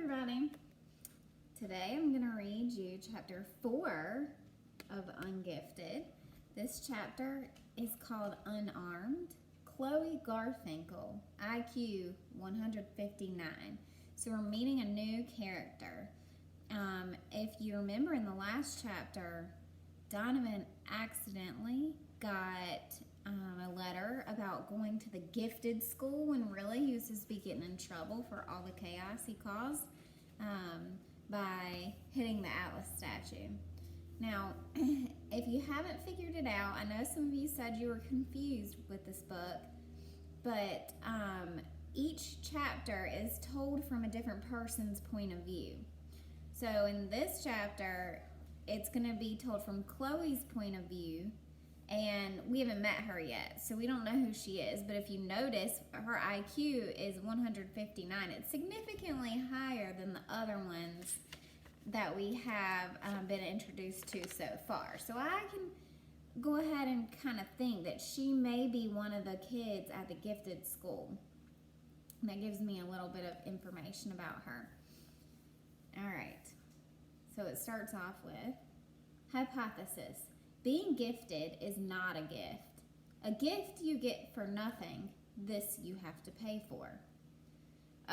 everybody. Today I'm going to read you chapter 4 of Ungifted. This chapter is called Unarmed. Chloe Garfinkel, IQ 159. So we're meeting a new character. If you remember in the last chapter, Donovan accidentally got a letter about going to the gifted school when really he was supposed to be getting in trouble for all the chaos he caused by hitting the Atlas statue. Now, if you haven't figured it out, I know some of you said you were confused with this book, but each chapter is told from a different person's point of view. So in this chapter, it's going to be told from Chloe's point of view, and we haven't met her yet, so we don't know who she is. But if you notice, her IQ is 159. It's significantly higher than the other ones that we have been introduced to so far. So I can go ahead and kind of think that she may be one of the kids at the gifted school. And that gives me a little bit of information about her. All right, so it starts off with hypothesis. Being gifted is not a gift. A gift you get for nothing. This you have to pay for.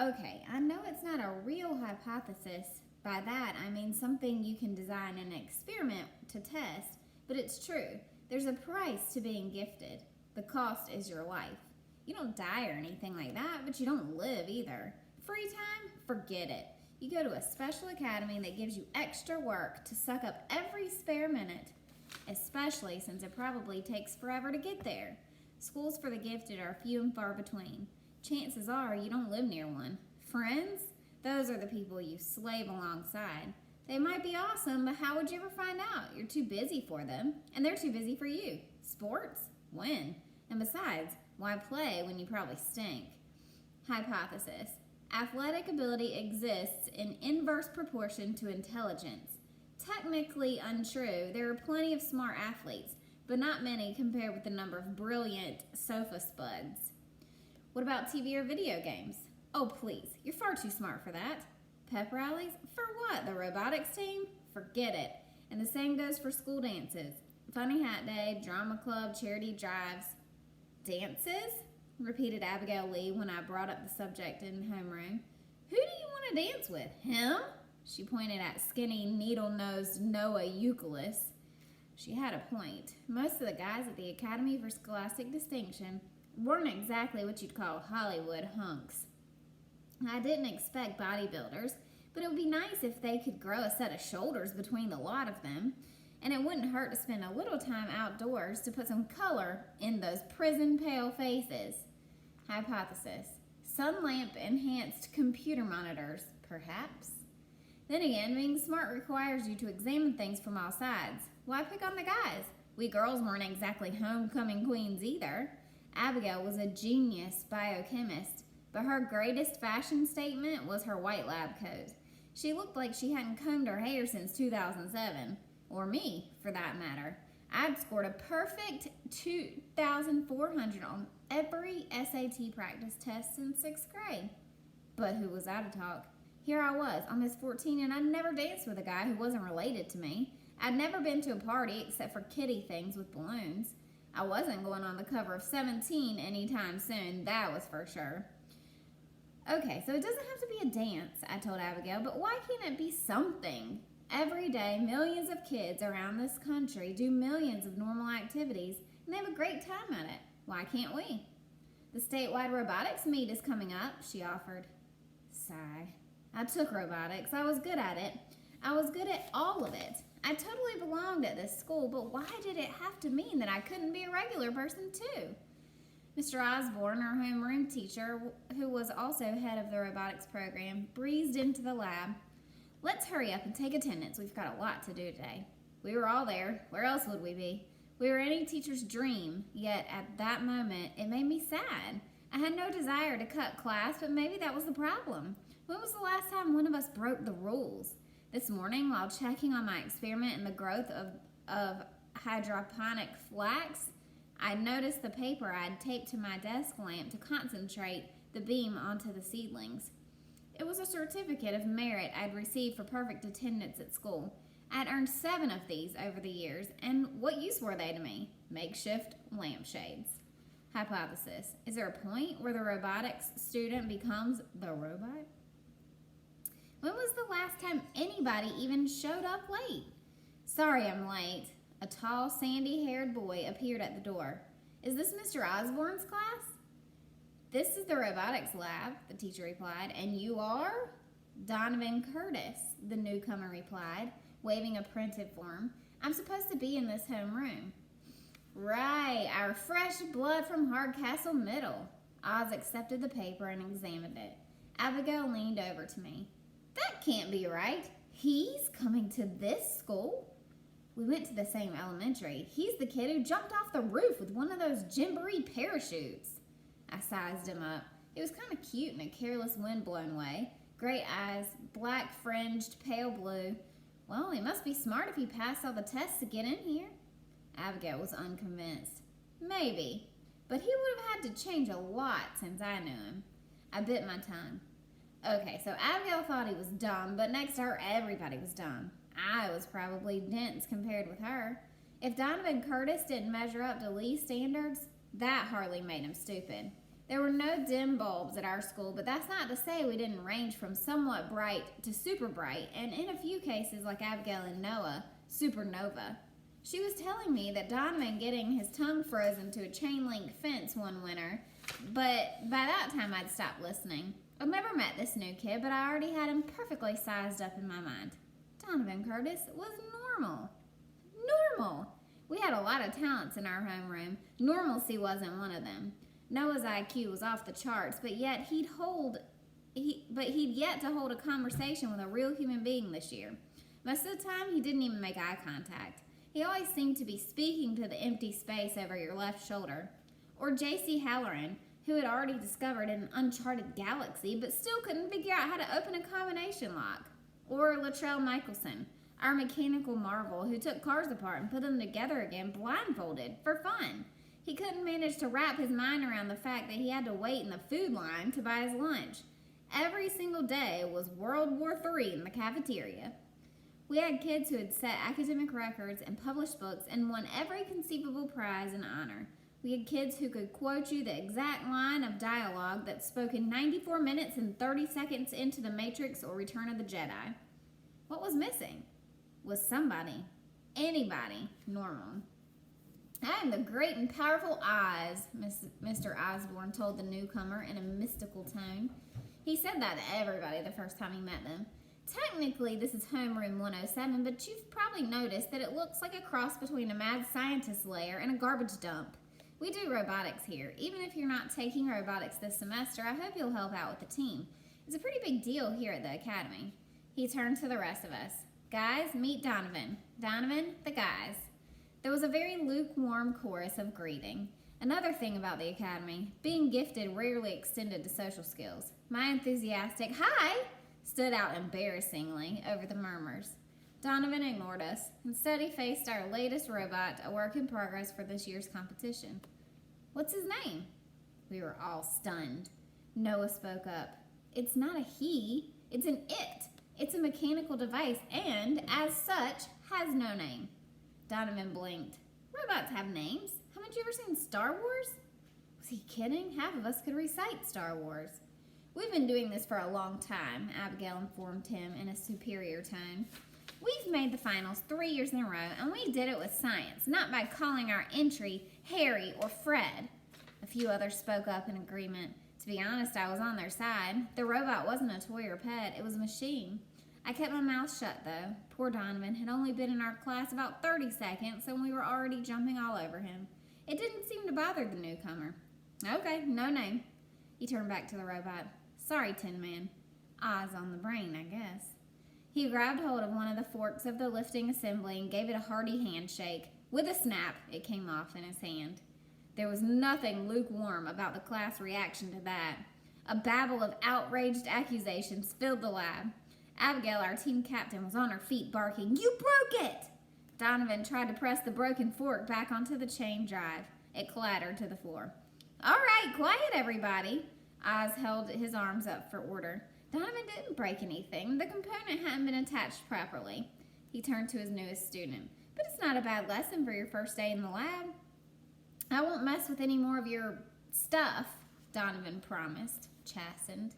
Okay, I know it's not a real hypothesis. By that, I mean something you can design an experiment to test, but it's true. There's a price to being gifted. The cost is your life. You don't die or anything like that, but you don't live either. Free time? Forget it. You go to a special academy that gives you extra work to suck up every spare minute, especially since it probably takes forever to get there. Schools for the gifted are few and far between. Chances are you don't live near one. Friends? Those are the people you slave alongside. They might be awesome, but how would you ever find out? You're too busy for them, and they're too busy for you. Sports? When? And besides, why play when you probably stink? Hypothesis. Athletic ability exists in inverse proportion to intelligence. Technically untrue, there are plenty of smart athletes, but not many compared with the number of brilliant sofa spuds. What about TV or video games? Oh please, you're far too smart for that. Pep rallies? For what, the robotics team? Forget it. And the same goes for school dances. Funny Hat Day, drama club, charity drives. Dances? Repeated Abigail Lee when I brought up the subject in homeroom. Who do you want to dance with? Him? She pointed at skinny, needle-nosed Noah Euclid. She had a point. Most of the guys at the Academy for Scholastic Distinction weren't exactly what you'd call Hollywood hunks. I didn't expect bodybuilders, but it would be nice if they could grow a set of shoulders between the lot of them, and it wouldn't hurt to spend a little time outdoors to put some color in those prison-pale faces. Hypothesis. Sun lamp-enhanced computer monitors, perhaps? Then again, being smart requires you to examine things from all sides. Why pick on the guys? We girls weren't exactly homecoming queens either. Abigail was a genius biochemist, but her greatest fashion statement was her white lab coat. She looked like she hadn't combed her hair since 2007. Or me, for that matter. I'd scored a perfect 2,400 on every SAT practice test since 6th grade. But who was I to talk? Here I was, almost 14, and I'd never danced with a guy who wasn't related to me. I'd never been to a party except for kiddie things with balloons. I wasn't going on the cover of 17 anytime soon, that was for sure. Okay, so it doesn't have to be a dance, I told Abigail, but why can't it be something? Every day, millions of kids around this country do millions of normal activities, and they have a great time at it. Why can't we? The statewide robotics meet is coming up, she offered. Sigh. I took robotics. I was good at it. I was good at all of it. I totally belonged at this school, but why did it have to mean that I couldn't be a regular person too? Mr. Osborne, our homeroom teacher, who was also head of the robotics program, breezed into the lab. Let's hurry up and take attendance. We've got a lot to do today. We were all there. Where else would we be? We were any teacher's dream, yet at that moment, it made me sad. I had no desire to cut class, but maybe that was the problem. When was the last time one of us broke the rules? This morning, while checking on my experiment in the growth of hydroponic flax, I noticed the paper I'd taped to my desk lamp to concentrate the beam onto the seedlings. It was a certificate of merit I'd received for perfect attendance at school. I'd earned 7 of these over the years, and what use were they to me? Makeshift lampshades. Hypothesis. Is there a point where the robotics student becomes the robot? When was the last time anybody even showed up late? Sorry I'm late. A tall, sandy-haired boy appeared at the door. Is this Mr. Osborne's class? This is the robotics lab, the teacher replied. And you are? Donovan Curtis, the newcomer replied, waving a printed form. I'm supposed to be in this homeroom. Right, our fresh blood from Hardcastle Middle. Oz accepted the paper and examined it. Abigail leaned over to me. That can't be right. He's coming to this school? We went to the same elementary. He's the kid who jumped off the roof with one of those Gymboree parachutes. I sized him up. He was kind of cute in a careless, wind-blown way. Gray eyes, black fringed, pale blue. Well, he must be smart if he passed all the tests to get in here. Abigail was unconvinced. Maybe, but he would have had to change a lot since I knew him. I bit my tongue. Okay, so Abigail thought he was dumb, but next to her, everybody was dumb. I was probably dense compared with her. If Donovan Curtis didn't measure up to Lee's standards, that hardly made him stupid. There were no dim bulbs at our school, but that's not to say we didn't range from somewhat bright to super bright, and in a few cases, like Abigail and Noah, supernova. She was telling me that Donovan getting his tongue frozen to a chain-link fence one winter, but by that time I'd stopped listening. I'd never met this new kid, but I already had him perfectly sized up in my mind. Donovan Curtis was normal. Normal! We had a lot of talents in our homeroom. Normalcy wasn't one of them. Noah's IQ was off the charts, but he'd yet to hold a conversation with a real human being this year. Most of the time, he didn't even make eye contact. He always seemed to be speaking to the empty space over your left shoulder. Or J.C. Halloran, who had already discovered an uncharted galaxy, but still couldn't figure out how to open a combination lock. Or Latrell Michelson, our mechanical marvel, who took cars apart and put them together again blindfolded for fun. He couldn't manage to wrap his mind around the fact that he had to wait in the food line to buy his lunch. Every single day was World War III in the cafeteria. We had kids who had set academic records and published books and won every conceivable prize and honor. We had kids who could quote you the exact line of dialogue that's spoken 94 minutes and 30 seconds into The Matrix or Return of the Jedi. What was missing? Was somebody, anybody, normal. I am the great and powerful Oz, Mr. Osborne told the newcomer in a mystical tone. He said that to everybody the first time he met them. Technically, this is Homeroom 107, but you've probably noticed that it looks like a cross between a mad scientist lair and a garbage dump. We do robotics here. Even if you're not taking robotics this semester, I hope you'll help out with the team. It's a pretty big deal here at the academy. He turned to the rest of us. Guys, meet Donovan. Donovan, the guys. There was a very lukewarm chorus of greeting. Another thing about the academy, being gifted rarely extended to social skills. My enthusiastic "hi" stood out embarrassingly over the murmurs. Donovan ignored us. Instead, he faced our latest robot, a work in progress for this year's competition. What's his name? We were all stunned. Noah spoke up. It's not a he, it's an it. It's a mechanical device and, as such, has no name. Donovan blinked. Robots have names. Haven't you ever seen Star Wars? Was he kidding? Half of us could recite Star Wars. We've been doing this for a long time, Abigail informed him in a superior tone. We've made the finals 3 years in a row, and we did it with science, not by calling our entry Harry or Fred. A few others spoke up in agreement. To be honest, I was on their side. The robot wasn't a toy or pet, it was a machine. I kept my mouth shut, though. Poor Donovan had only been in our class about 30 seconds, and we were already jumping all over him. It didn't seem to bother the newcomer. Okay, no name. He turned back to the robot. Sorry, Tin Man. Eyes on the brain, I guess. He grabbed hold of one of the forks of the lifting assembly and gave it a hearty handshake. With a snap, it came off in his hand. There was nothing lukewarm about the class reaction to that. A babble of outraged accusations filled the lab. Abigail, our team captain, was on her feet barking, "You broke it!" Donovan tried to press the broken fork back onto the chain drive. It clattered to the floor. All right, quiet everybody. Oz held his arms up for order. Donovan didn't break anything. The component hadn't been attached properly. He turned to his newest student. But it's not a bad lesson for your first day in the lab. I won't mess with any more of your stuff, Donovan promised, chastened.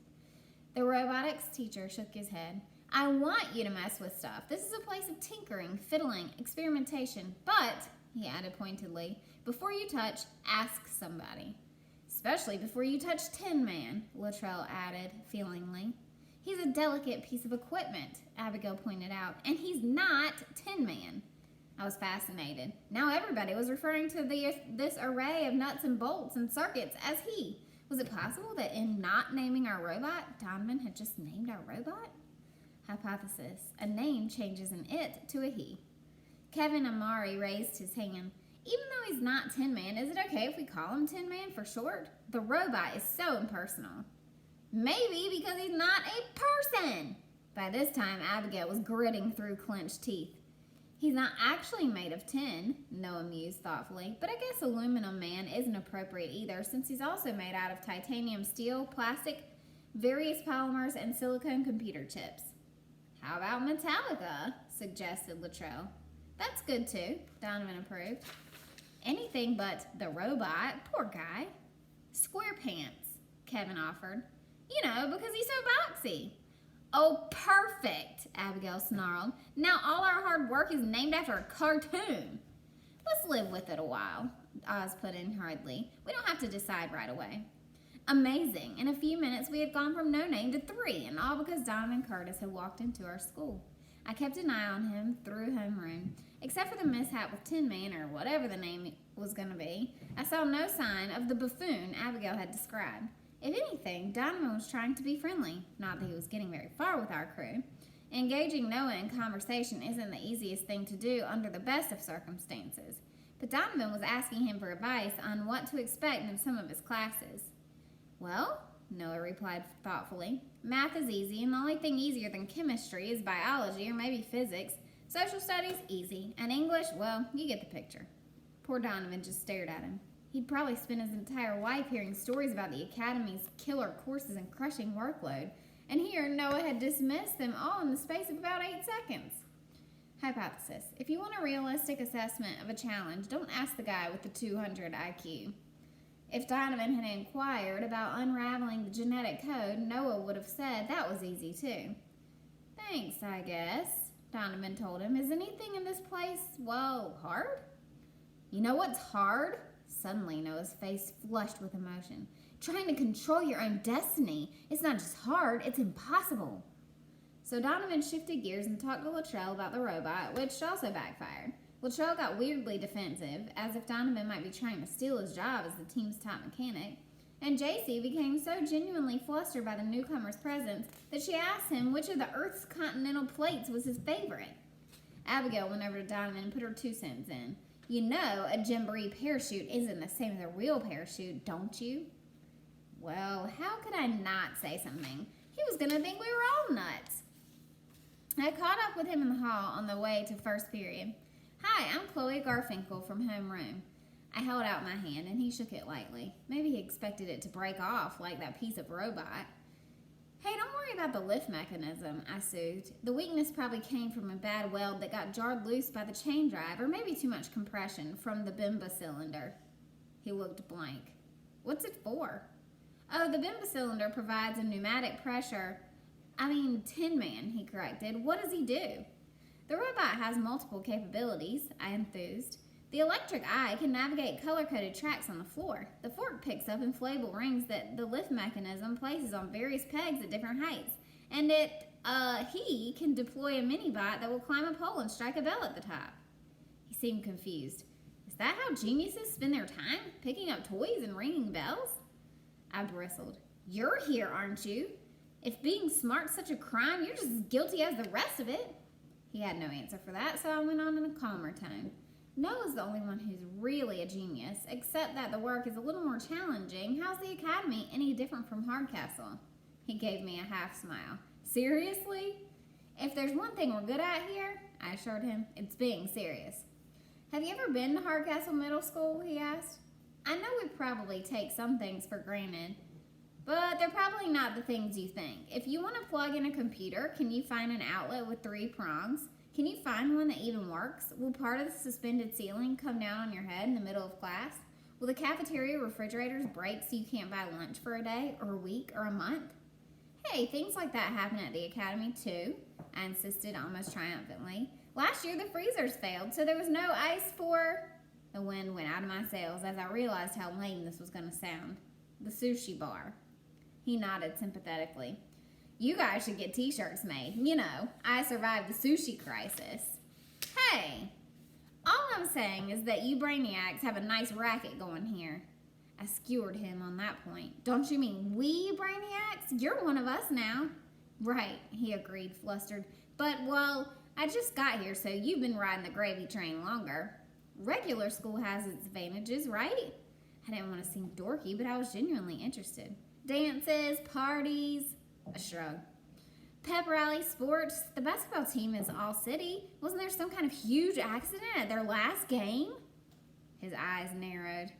The robotics teacher shook his head. I want you to mess with stuff. This is a place of tinkering, fiddling, experimentation. But, he added pointedly, before you touch, ask somebody. Especially before you touch Tin Man, Luttrell added feelingly. He's a delicate piece of equipment, Abigail pointed out, and he's not Tin Man. I was fascinated. Now everybody was referring to this array of nuts and bolts and circuits as he. Was it possible that in not naming our robot, Donovan had just named our robot? Hypothesis. A name changes an it to a he. Kevin Amari raised his hand. Even though he's not Tin Man, is it okay if we call him Tin Man for short? The robot is so impersonal. Maybe because he's not a person. By this time, Abigail was gritting through clenched teeth. He's not actually made of tin, Noah mused thoughtfully, but I guess Aluminum Man isn't appropriate either, since he's also made out of titanium steel, plastic, various polymers, and silicone computer chips. How about Metallica? Suggested Luttrell. That's good too, Donovan approved. Anything but the robot, poor guy. Square pants, Kevin offered. You know, because he's so boxy. Oh, perfect, Abigail snarled. Now all our hard work is named after a cartoon. Let's live with it a while, Oz put in hurriedly. We don't have to decide right away. Amazing. In a few minutes, we had gone from no name to 3, and all because Donovan Curtis had walked into our school. I kept an eye on him through homeroom. Except for the mishap with Tin Man, or whatever the name was going to be, I saw no sign of the buffoon Abigail had described. If anything, Donovan was trying to be friendly. Not that he was getting very far with our crew. Engaging Noah in conversation isn't the easiest thing to do under the best of circumstances. But Donovan was asking him for advice on what to expect in some of his classes. Well, Noah replied thoughtfully, math is easy, and the only thing easier than chemistry is biology or maybe physics. Social studies, easy. And English, well, you get the picture. Poor Donovan just stared at him. He'd probably spent his entire life hearing stories about the Academy's killer courses and crushing workload, and here Noah had dismissed them all in the space of about 8 seconds. Hypothesis. If you want a realistic assessment of a challenge, don't ask the guy with the 200 IQ. If Donovan had inquired about unraveling the genetic code, Noah would have said that was easy too. Thanks, I guess, Donovan told him. Is anything in this place, well, hard? You know what's hard? Suddenly, Noah's face flushed with emotion. Trying to control your own destiny. It's not just hard, it's impossible. So Donovan shifted gears and talked to Luttrell about the robot, which also backfired. Luttrell got weirdly defensive, as if Donovan might be trying to steal his job as the team's top mechanic. And JC became so genuinely flustered by the newcomer's presence that she asked him which of the Earth's continental plates was his favorite. Abigail went over to Donovan and put her 2 cents in. You know a Jamboree parachute isn't the same as a real parachute, don't you? Well, how could I not say something? He was going to think we were all nuts. I caught up with him in the hall on the way to first period. Hi, I'm Chloe Garfinkel from homeroom. I held out my hand and he shook it lightly. Maybe he expected it to break off like that piece of robot. Hey, don't worry about the lift mechanism, I soothed. The weakness probably came from a bad weld that got jarred loose by the chain drive, or maybe too much compression from the Bimba cylinder. He looked blank. What's it for? Oh, the Bimba cylinder provides a pneumatic pressure. Tin Man, he corrected. What does he do? The robot has multiple capabilities, I enthused. The electric eye can navigate color-coded tracks on the floor. The fork picks up inflatable rings that the lift mechanism places on various pegs at different heights. And he can deploy a mini-bot that will climb a pole and strike a bell at the top. He seemed confused. Is that how geniuses spend their time? Picking up toys and ringing bells? I bristled. You're here, aren't you? If being smart's such a crime, you're just as guilty as the rest of it. He had no answer for that, so I went on in a calmer tone. Noah's the only one who's really a genius, except that the work is a little more challenging. How's the Academy any different from Hardcastle? He gave me a half smile. Seriously? If there's one thing we're good at here, I assured him, it's being serious. Have you ever been to Hardcastle Middle School? He asked. I know we probably take some things for granted, but they're probably not the things you think. If you want to plug in a computer, can you find an outlet with 3 prongs? Can you find one that even works? Will part of the suspended ceiling come down on your head in the middle of class? Will the cafeteria refrigerators break so you can't buy lunch for a day or a week or a month? Hey, things like that happen at the academy too, I insisted almost triumphantly. Last year the freezers failed, so there was no ice for... The wind went out of my sails as I realized how lame this was going to sound. The sushi bar. He nodded sympathetically. You guys should get t-shirts made. You know, I survived the sushi crisis. Hey, all I'm saying is that you brainiacs have a nice racket going here. I skewered him on that point. Don't you mean we brainiacs? You're one of us now. Right, he agreed, flustered. But, well, I just got here, so you've been riding the gravy train longer. Regular school has its advantages, right? I didn't want to seem dorky, but I was genuinely interested. Dances, parties, a shrug. Pep rally, sports, the basketball team is all city. Wasn't there some kind of huge accident at their last game? His eyes narrowed.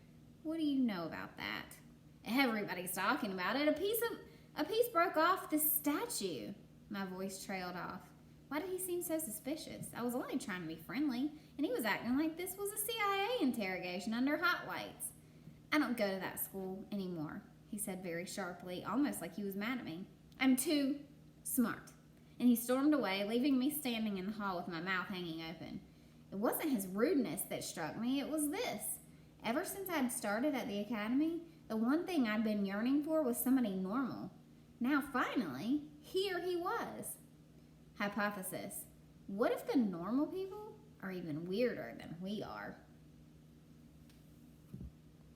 What do you know about that? Everybody's talking about it. A piece broke off the statue. My voice trailed off. Why did he seem so suspicious? I was only trying to be friendly, and he was acting like this was a CIA interrogation under hot lights. I don't go to that school anymore, he said very sharply, almost like he was mad at me. I'm too smart. And he stormed away, leaving me standing in the hall with my mouth hanging open. It wasn't his rudeness that struck me, it was this. Ever since I'd started at the academy, the one thing I'd been yearning for was somebody normal. Now, finally, here he was. Hypothesis. What if the normal people are even weirder than we are?